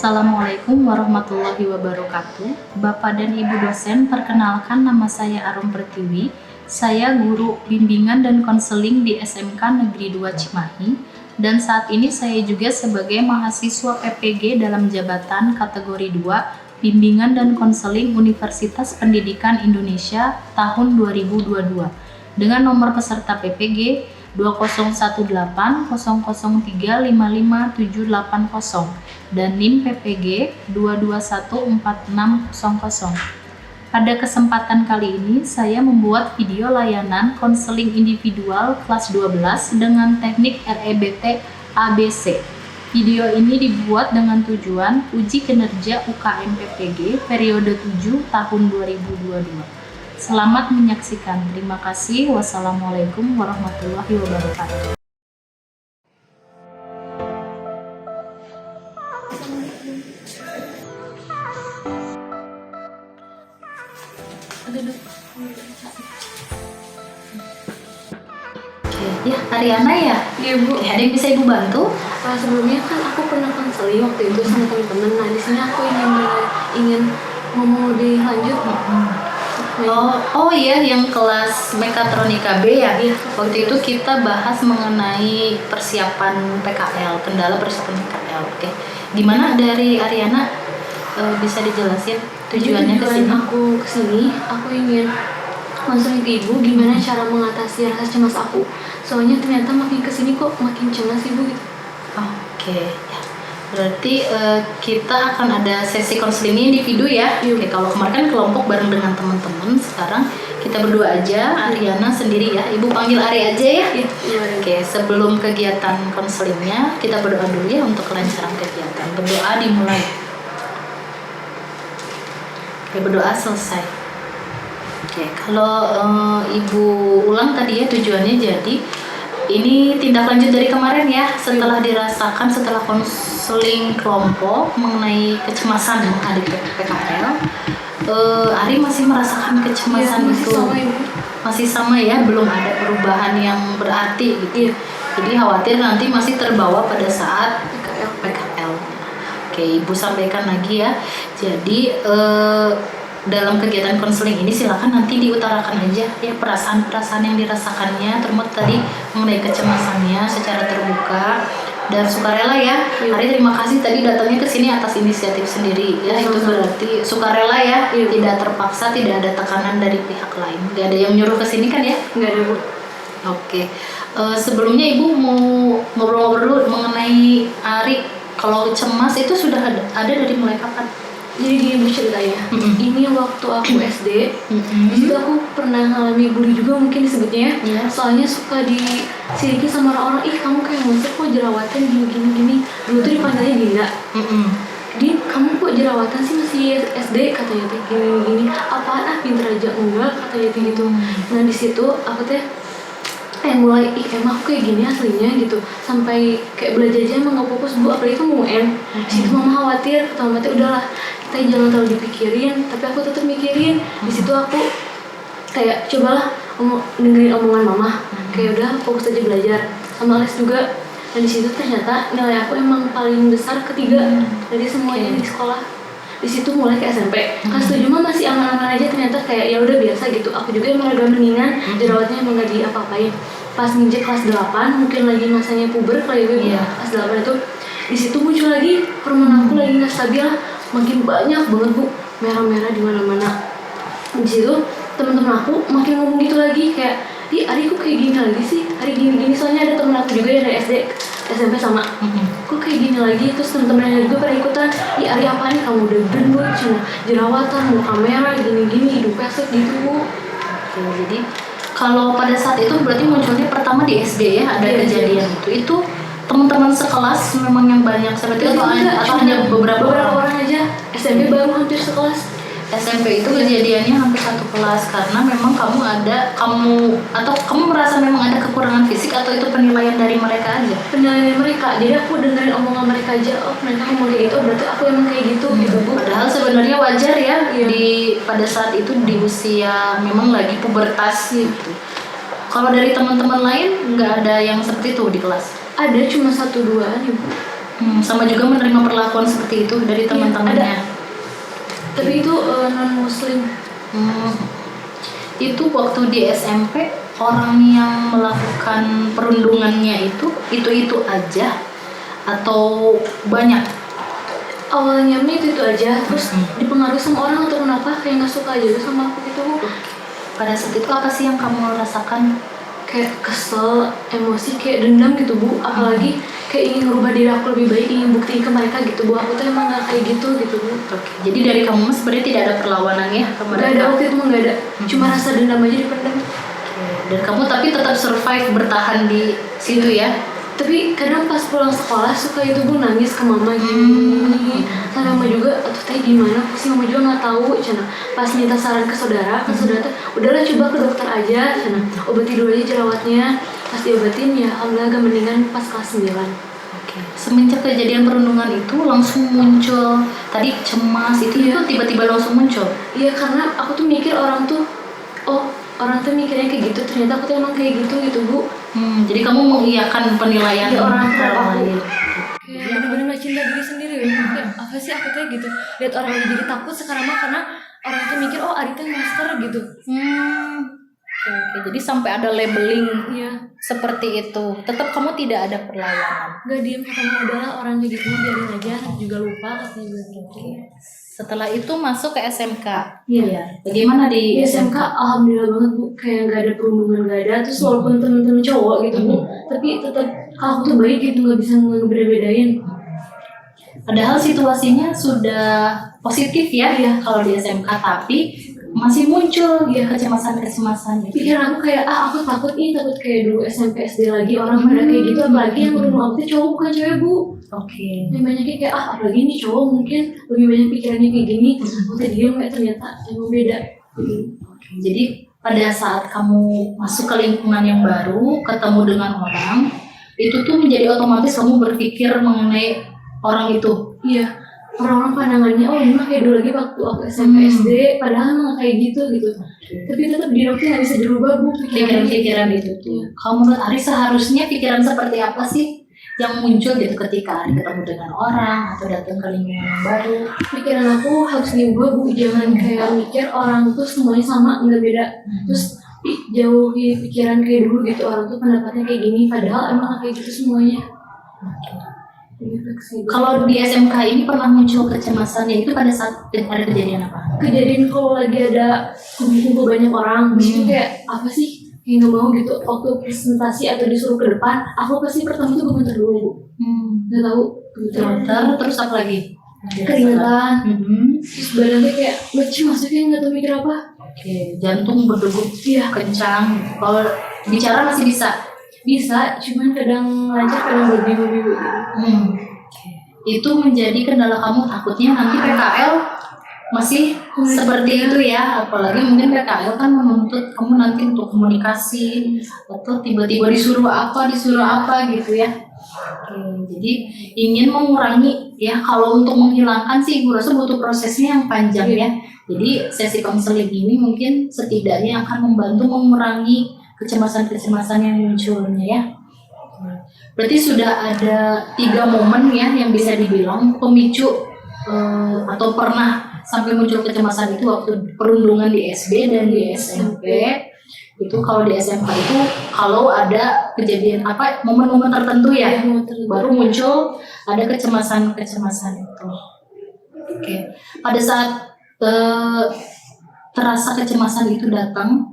Assalamualaikum warahmatullahi wabarakatuh. Bapak dan Ibu dosen, perkenalkan nama saya Arum Pertiwi. Saya guru bimbingan dan konseling di SMK Negeri 2 Cimahi. Dan saat ini saya juga sebagai mahasiswa PPG dalam jabatan kategori 2 Bimbingan dan Konseling Universitas Pendidikan Indonesia tahun 2022 dengan nomor peserta PPG 201800355780 dan NIM PPG 2214600. Pada kesempatan kali ini saya membuat video layanan konseling individual kelas 12 dengan teknik REBT ABC. Video ini dibuat dengan tujuan uji kinerja UKM PPG periode 7 tahun 2022. Selamat menyaksikan. Terima kasih. Wassalamualaikum warahmatullahi wabarakatuh. Ya, Ariana ya? Iya Bu. Ada yang bisa Ibu bantu? Sebelumnya kan aku pernah konseling waktu itu sama teman-teman. Nah di sini aku ingin ngomong lebih lanjut. Oh iya, yang kelas mekatronika B ya? Iya. Waktu itu kita bahas mengenai persiapan PKL, kendala persiapan PKL. Oke. Gimana dari Ariana? Bisa dijelasin tujuannya ke Tujuan sini? aku kesini, aku ingin konseling ke Ibu gimana cara mengatasi rasa cemas aku. Soalnya ternyata makin kesini kok makin cemas Ibu gitu. Oke, ya. Berarti kita akan ada sesi konseling individu ya. Oke, kalau kemarin kan kelompok bareng dengan teman-teman, sekarang kita berdua aja, Ariana sendiri ya. Ibu panggil Ari aja ya. Iya. Oke, sebelum kegiatan konselingnya, kita berdoa dulu ya untuk kelancaran kegiatan. Berdoa dimulai. Oke, berdoa selesai. Oke, kalau Ibu ulang tadi ya tujuannya, jadi ini tindak lanjut dari kemarin ya, setelah dirasakan setelah konseling kelompok mengenai kecemasan menghadapi PKL. Ari masih merasakan kecemasan itu. Masih sama ya, belum ada perubahan yang berarti gitu. Iya. Jadi khawatir nanti masih terbawa pada saat PKL. Oke, Ibu sampaikan lagi ya. Jadi dalam kegiatan konseling ini silakan nanti diutarakan aja ya perasaan-perasaan yang dirasakannya, termasuk tadi mengenai kecemasannya secara terbuka dan sukarela ya. Ari terima kasih tadi datangnya ke sini atas inisiatif sendiri ya. Itu berarti sukarela ya, tidak terpaksa, tidak ada tekanan dari pihak lain. Gak ada yang nyuruh ke sini kan ya? Nggak ada Bu. Oke. Sebelumnya Ibu mau ngobrol-ngobrol dulu mengenai Ari. Kalau cemas itu sudah ada dari mulai kapan? Jadi gini Bu ceritanya, ini waktu aku SD, di situ aku pernah ngalami bully juga mungkin disebutnya ya. Soalnya suka disiriki sama orang-orang, ih kamu kayak monster kok jerawatan gini. Dulu tuh dipanggilnya Dinda. Din, kamu kok jerawatan sih masih SD katanya teh gini. Apaan pinter aja enggak katanya teh gitu. Nah di situ aku teh mulai emang aku kayak gini aslinya gitu, sampai kayak belajar aja emang gak fokus Bu, apalagi kamu UN. Situ mama khawatir, kata mama teh udahlah kita jangan terlalu dipikirin, tapi aku tetap mikirin. Di situ aku kayak cobalah dengerin omongan mama, kayak udah fokus aja belajar sama les juga. Dan di situ ternyata nilai aku emang paling besar ketiga dari semuanya di sekolah. Di situ mulai ke SMP kelas 7 mah masih aman-aman aja, ternyata kayak ya udah biasa gitu. Aku juga emang agak mendingan, jerawatnya emang gak diapa-apain. Pas nginjek kelas 8 mungkin lagi masanya puber kali ya, kelas 8 itu di situ muncul lagi hormon aku lagi nggak stabil, makin banyak banget Bu, merah-merah di mana-mana. Di situ teman-teman aku makin ngomong gitu lagi kayak, "Ih, Ari kok kayak gini lagi sih? Ari gini." Soalnya ada teman aku juga yang dari SD, SMP sama. Kok kayak gini lagi? Terus teman-temannya juga pada ikutan, "Ih, Ari apa nih? Kamu udah gendut, cuma jerawatan, muka merah, gini-gini, hidup pesek gitu Bu." Oke, jadi kalau pada saat itu berarti munculnya pertama di SD ya, ada kejadian itu teman-teman sekelas memang yang banyak seperti itu atau hanya beberapa orang aja. SMP baru hampir sekelas. SMP itu kejadiannya hampir satu kelas karena memang kamu merasa memang ada kekurangan fisik atau itu penilaian dari mereka aja? Penilaian dari mereka, jadi aku dengerin omongan mereka aja, oh mereka ngomong kayak gitu, berarti aku emang kayak gitu gitu Bu. Padahal sebenarnya wajar ya pada saat itu di usia memang lagi pubertas gitu. Kalau dari teman-teman lain nggak ada yang seperti itu di kelas? Ada cuma 1-2 nih Bu. Sama juga menerima perlakuan seperti itu dari teman-temannya. Tapi itu non muslim. Itu waktu di SMP orang yang melakukan perundungannya itu aja atau banyak? Awalnya itu aja, terus dipengaruhi sama orang atau kenapa kayak nggak suka aja sama aku gitu. Pada saat itu apa sih yang kamu rasakan? Kayak kesel, emosi, kayak dendam gitu Bu. Apalagi kayak ingin merubah diri aku lebih baik, ingin buktiin ke mereka gitu Bu. Aku tuh emang gak kayak gitu Bu. Jadi dari kamu sebenarnya tidak ada perlawanan ya ke mereka? Gak ada, waktu itu gak ada. Cuma rasa dendam aja dipendam. Dan kamu tapi tetap survive, bertahan di situ ya? Tapi kadang pas pulang sekolah suka itu Bu nangis ke mama gini. Sama mama juga, atuh teh gimana? Sih mama juga nggak tahu. Cina pas minta saran ke saudara teh, udahlah coba ke dokter aja. Cina obati dulu aja jerawatnya. Pas diobatin ya alhamdulillah agak mendingan pas kelas 9. Semenjak kejadian perundungan itu langsung muncul tadi cemas itu tiba-tiba langsung muncul. Iya karena aku tuh mikir orang tuh orang tuh mikirnya kayak gitu, ternyata aku tuh emang kayak gitu Bu. Jadi kamu mengiyakan penilaian orang lain. Kayak bener-bener gak cinta diri sendiri ya. Kayak apa sih aku tuh gitu. Lihat orang lagi jadi takut sekarang mah karena orang tuh mikir Ari tuh master gitu. Jadi sampai ada labeling seperti itu. Tetap kamu tidak ada perlawanan. Gak diem, kamu adalah orang kayak gitu, biarin aja, juga lupa katanya gitu. Setelah itu masuk ke SMK. Iya. Bagaimana di SMK? Alhamdulillah banget Bu, kayak gak ada perundungan, gak ada. Terus walaupun temen-temen cowok gitu Bu, tapi tetap kalau aku tuh baik gitu, gak bisa ngebeda-bedain. Padahal situasinya sudah positif ya kalau di SMK, tapi masih muncul kecemasan-kecemasan gitu. Pikiran aku kayak aku takut kayak dulu SMP SD lagi orang pada kayak gitu, apalagi yang berumur aku tuh cowok bukan cewek Bu. Yang banyaknya kayak apalagi ini cowok mungkin lebih banyak pikirannya kayak gini. Dia ternyata emang beda. Jadi pada saat kamu masuk ke lingkungan yang baru, ketemu dengan orang, itu tuh menjadi otomatis kamu berpikir mengenai orang itu. Iya. Orang-orang pandangannya ini mah kayak dulu lagi waktu aku SMP SD, padahal emang kayak gitu. Tapi tetap di dokter nggak bisa dirubah Bu pikiran itu tuh. Kamu menurut Ari seharusnya pikiran seperti apa sih yang muncul gitu ketika Ari ketemu dengan orang atau datang ke lingkungan yang baru? Pikiran aku harus diubah Bu, jangan kayak mikir orang tuh semuanya sama, nggak beda. Terus jauhi pikiran kayak dulu gitu, orang tuh pendapatnya kayak gini, padahal emang kayak gitu semuanya. Kalau di SMK ini pernah muncul kecemasannya itu pada saat ada kejadian apa? Kejadian kalau lagi ada kumpul banyak orang, di situ kayak apa sih yang nggak mau gitu. Waktu presentasi atau disuruh ke depan, aku pasti pertama tuh gemeter dulu. Nggak tahu gemeter, terus apa lagi? Keringetan, terus badannya kayak maksudnya nggak tahu mikir apa. Jantung berdegup kencang. Kalau bicara masih bisa, cuman kadang lancar, kadang berbingung-bingung gitu. Itu menjadi kendala kamu, takutnya nanti PKL masih seperti itu ya, apalagi mungkin PKL kan menuntut kamu nanti untuk komunikasi atau tiba-tiba disuruh apa gitu ya. Jadi ingin mengurangi ya, kalau untuk menghilangkan sih gue rasa butuh prosesnya yang panjang ya. Jadi sesi konseling ini mungkin setidaknya akan membantu mengurangi kecemasan-kecemasan yang munculnya ya. Berarti sudah ada 3 momen ya yang bisa dibilang pemicu atau pernah sampai muncul kecemasan itu waktu perundungan di SD dan di SMP. Itu kalau di SMK itu kalau ada kejadian momen-momen tertentu ya, baru muncul ada kecemasan-kecemasan itu. Pada saat terasa kecemasan itu datang,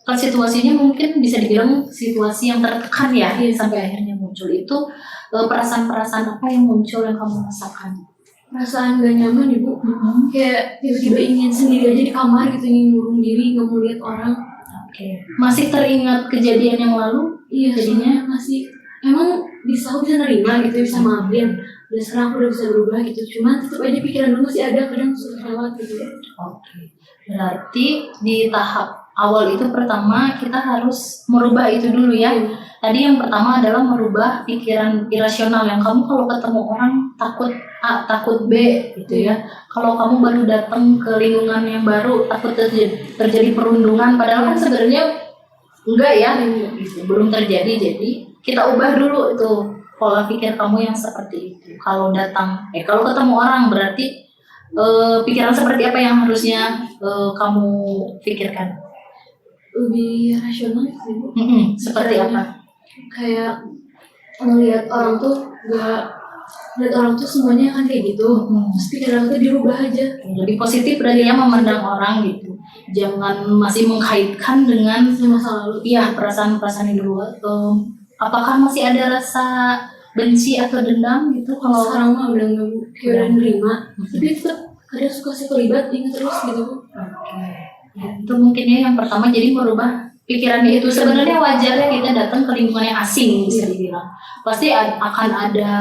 kalau situasinya mungkin bisa dibilang situasi yang tertekan ya, sampai akhirnya muncul itu perasaan-perasaan apa yang muncul yang kamu rasakan? Perasaan gak nyaman Ibu, kayak tiba-tiba ingin sendiri aja di kamar gitu, ingin ngurung diri, gak mau lihat orang. Masih teringat kejadian yang lalu? Iya, jadinya masih emang bisa nerima gitu, bisa maafin. Dan sekarang aku udah bisa berubah gitu, cuma tetap aja pikiran dulu masih ada, kadang suka lewat gitu. Berarti di tahap awal itu pertama kita harus merubah itu dulu ya. Tadi yang pertama adalah merubah pikiran irasional yang kamu kalau ketemu orang takut A, takut B gitu ya. Kalau kamu baru datang ke lingkungan yang baru takut terjadi perundungan, padahal kan sebenarnya enggak ya, belum terjadi. Jadi kita ubah dulu itu pola pikir kamu yang seperti itu. Kalau kalau ketemu orang berarti pikiran seperti apa yang harusnya kamu pikirkan? Lebih rasional sih Bu. Seperti apa? Kayak ngelihat orang tuh lihat orang tuh semuanya kan kayak gitu. Terus pikiran tuh dirubah aja. Lebih positif berarti ya memandang orang gitu. Jangan masih mengkaitkan dengan masa lalu. Iya, perasaan-perasaan di luar. Apakah masih ada rasa benci atau dendam gitu? Kalau sekarang mah udah nggak Bu, kayak udah nerima. Tapi tetap kadang suka terlibat ingat terus gitu Bu. Ya, itu mungkin ya yang pertama, jadi merubah pikirannya itu. Sebenarnya wajar ya kita datang ke lingkungan yang asing, bisa dibilang pasti akan ada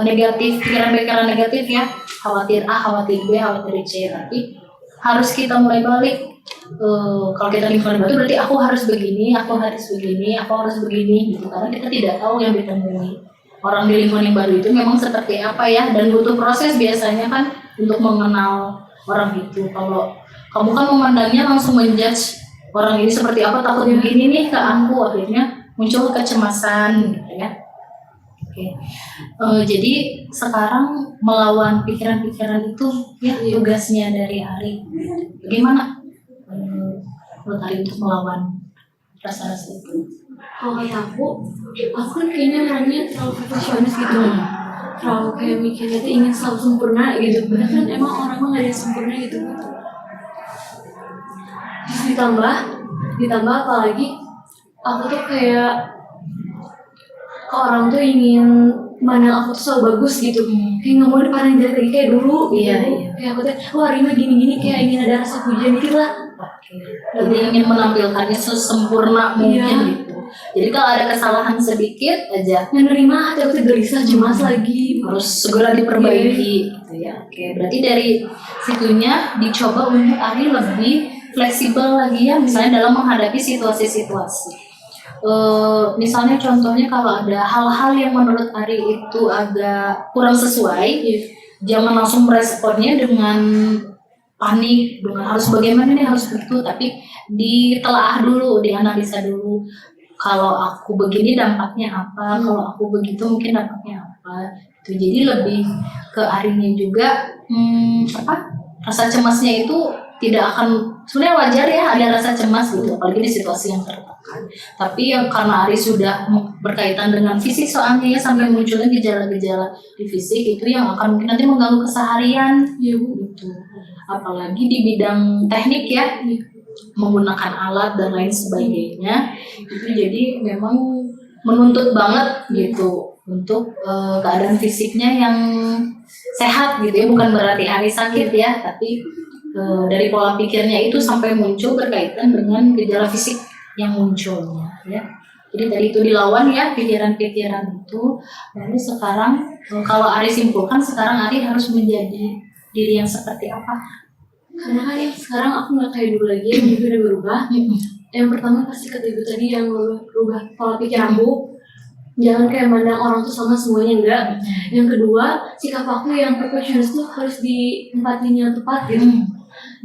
negatif, pikiran-pikiran negatif ya, khawatir A, khawatir B, khawatir C, tapi harus kita mulai balik. Kalau kita lingkungan baru berarti aku harus begini, aku harus begini gitu, karena kita tidak tahu yang ditemui orang di lingkungan yang baru itu memang seperti apa ya, dan butuh proses biasanya kan untuk mengenal orang itu. Kalau kamu kan memandangnya langsung menjudge orang ini seperti apa, takut begini nih ke aku, akhirnya muncul kecemasan gitu ya. Oke. Jadi sekarang melawan pikiran-pikiran itu ya tugasnya dari Ari. Bagaimana menurut Ari untuk melawan rasa-rasa itu? Kalau kata aku kan kayaknya orangnya terlalu perfeksionis gitu. Terlalu kayak mikirnya tuh ingin selalu sempurna gitu. Padahal kan emang orang mah gak ada yang sempurna gitu. Terus ditambah apalagi aku tuh kayak ke orang tuh ingin mana aku tuh selalu bagus gitu, kayak nggak mau dipandang jelek lagi kayak dulu gitu. Kayak aku tuh wah Rima gini kayak ingin ada rasa pujian dikit lah. Jadi ingin menampilkannya sesempurna mungkin gitu. Jadi kalau ada kesalahan sedikit aja yang nerima hati aku tuh gelisah, cemas lagi, harus segera diperbaiki gitu ya. Oke, berarti dari situnya dicoba untuk Ari lebih fleksibel lagi ya, misalnya dalam menghadapi situasi-situasi. Misalnya contohnya kalau ada hal-hal yang menurut Ari itu agak kurang sesuai, jangan langsung meresponnya dengan panik, dengan harus bagaimana nih, harus begitu, tapi ditelaah dulu, dianalisa dulu. Kalau aku begini dampaknya apa, kalau aku begitu mungkin dampaknya apa. Itu jadi lebih ke Arinya juga rasa cemasnya itu tidak akan, sebenarnya wajar ya ada rasa cemas gitu, apalagi di situasi yang tertekan. Tapi yang karena Ari sudah berkaitan dengan fisik soalnya ya, sampai munculnya gejala-gejala di fisik itu yang akan mungkin nanti mengganggu keseharian gitu. Apalagi di bidang teknik ya, menggunakan alat dan lain sebagainya, itu jadi memang menuntut banget gitu untuk keadaan fisiknya yang sehat gitu ya. Bukan berarti Ari sakit ya, tapi dari pola pikirnya itu sampai muncul berkaitan dengan gejala fisik yang munculnya ya. Jadi tadi itu dilawan ya pikiran-pikiran itu. Lalu sekarang kalau Ari simpulkan, sekarang Ari harus menjadi diri yang seperti apa? Karena kan sekarang aku nggak kayak dulu lagi, yang juga udah berubah. Yang pertama pasti kata ibu tadi yang berubah pola pikir aku. Jangan kayak mandang orang tuh sama semuanya, enggak. Yang kedua, sikap aku yang perfeksionis tuh harus ditempatin yang tepat gitu.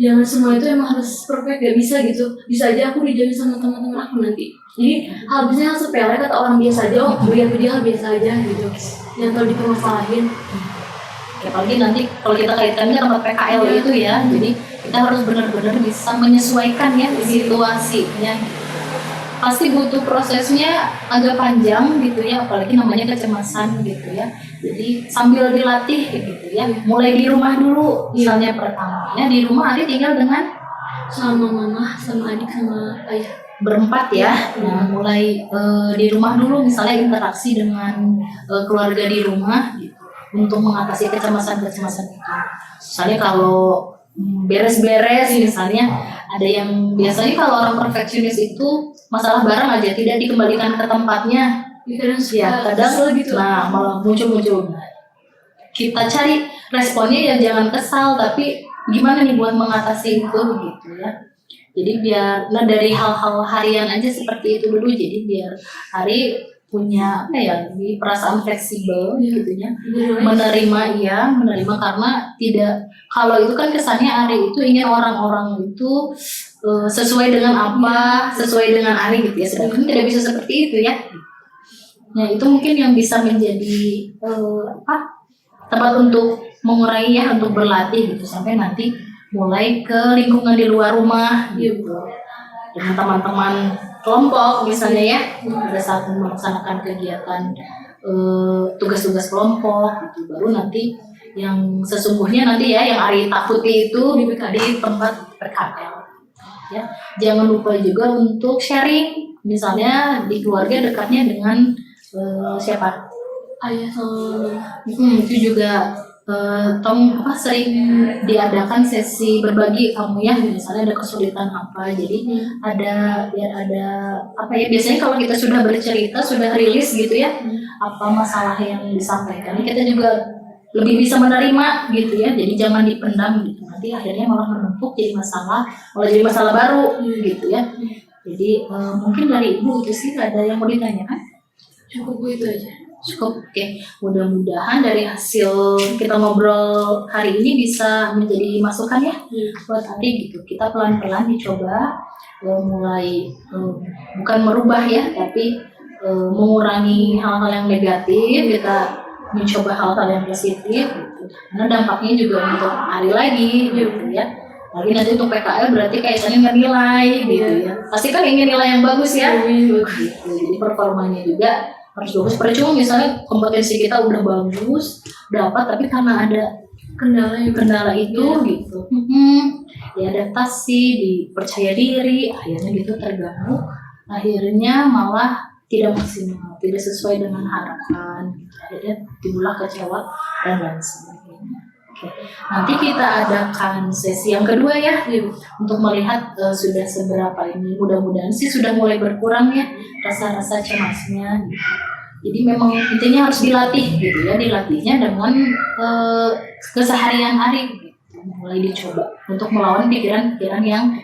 Jangan semua itu emang harus perfect, gak bisa gitu. Bisa aja aku dijauhin sama teman-teman aku nanti. Jadi hal biasanya hal sepele kata orang biasa aja, bagi aku dia hal biasa aja gitu. Yang kalau dipermasalahin. Ya, apalagi nanti kalau kita kaitkannya sama PKL itu ya, jadi kita harus benar-benar bisa menyesuaikan ya situasinya. Pasti butuh prosesnya agak panjang gitu ya, apalagi namanya kecemasan gitu ya. Jadi sambil dilatih gitu ya, mulai di rumah dulu misalnya pertamanya. Di rumah Ari tinggal dengan sama mama, sama adik, sama ayah, berempat ya. Nah, mulai di rumah dulu misalnya interaksi dengan keluarga di rumah gitu, untuk mengatasi kecemasan-kecemasan itu. Misalnya kalau beres-beres misalnya, ada yang biasanya kalau orang perfeksionis itu masalah barang aja tidak dikembalikan ke tempatnya. Kadang gitu. Nah, malah muncul-muncul. Kita cari responnya ya, jangan kesal, tapi gimana nih buat mengatasi itu gitu ya. Jadi biar dari hal-hal harian aja seperti itu dulu. Jadi biar Ari punya perasaan fleksibel gitu ya, menerima karena tidak, kalau itu kan kesannya Ari itu ingin orang-orang itu sesuai dengan apa, sesuai dengan Ari gitu ya, sedangkan tidak bisa seperti itu ya. Nah itu mungkin yang bisa menjadi tempat untuk mengurangi ya, untuk berlatih gitu sampai nanti mulai ke lingkungan di luar rumah gitu dengan teman-teman kelompok misalnya ya pada saat melaksanakan kegiatan tugas-tugas kelompok gitu, baru nanti yang sesungguhnya nanti ya yang Arita Putih itu di tempat PKL ya. Jangan lupa juga untuk sharing misalnya di keluarga dekatnya dengan siapa ayah sama itu juga sering diadakan sesi berbagi kamu ya misalnya ada kesulitan apa, jadi ada apa ya, biasanya kalau kita sudah bercerita sudah rilis gitu ya apa masalah yang disampaikan kita juga lebih bisa menerima gitu ya, jadi jangan dipendam gitu nanti akhirnya malah menumpuk jadi masalah baru gitu ya. Jadi mungkin dari ibu itu sih ada yang mau ditanyakan? cukup itu aja. Cukup, oke. Mudah-mudahan dari hasil kita ngobrol hari ini bisa menjadi masukan ya buat nanti gitu. Kita pelan-pelan dicoba mulai bukan merubah ya, tapi mengurangi hal-hal yang negatif. Kita mencoba hal-hal yang positif gitu. Karena dampaknya juga untuk hari lagi gitu ya. Lagi nanti untuk PKL berarti kaitannya dengan nilai gitu ya. Pasti kan ingin nilai yang bagus ya. Gitu. Jadi performanya juga harus bagus. Percuma misalnya kompetensi kita udah bagus, dapat tapi karena ada kendala itu gitu. Diadaptasi, dipercaya diri, akhirnya gitu terganggu. Akhirnya malah tidak maksimal, tidak sesuai dengan harapan. Akhirnya timbullah kecewa dan lain sebagainya. Oke. Nanti kita adakan sesi yang kedua ya untuk melihat sudah seberapa ini. Mudah-mudahan sih sudah mulai berkurang ya rasa-rasa cemasnya. Jadi memang intinya harus dilatih gitu ya, dilatihnya dengan keseharian hari gitu. Mulai dicoba untuk melawan pikiran-pikiran yang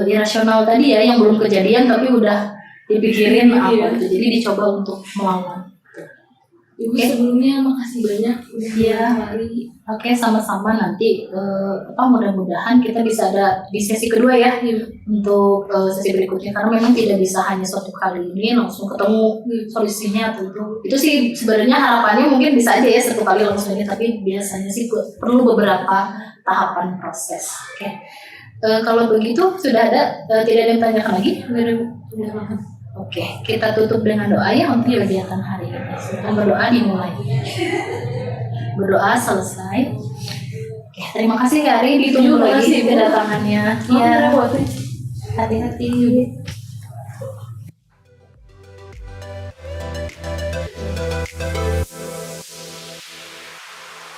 irasional tadi ya, yang belum kejadian tapi udah dipikirin apa gitu. Jadi dicoba untuk melawan. Ibu sebelumnya makasih banyak udah hari. Oke, sama-sama nanti mudah-mudahan kita bisa ada di sesi kedua ya untuk sesi berikutnya, karena memang tidak bisa hanya suatu kali ini langsung ketemu solusinya atau itu sih sebenarnya harapannya mungkin bisa aja ya satu kali langsung ini, tapi biasanya sih perlu beberapa tahapan proses. Oke. Kalau begitu sudah ada tidak ada yang tanyakan lagi? Oke, kita tutup dengan doa ya untuk kegiatan hari ini. Silakan berdoa dimulai. Berdoa selesai. Oke, terima kasih Kak Ari, ditunggu lagi kedatangannya. Ya, hati-hati.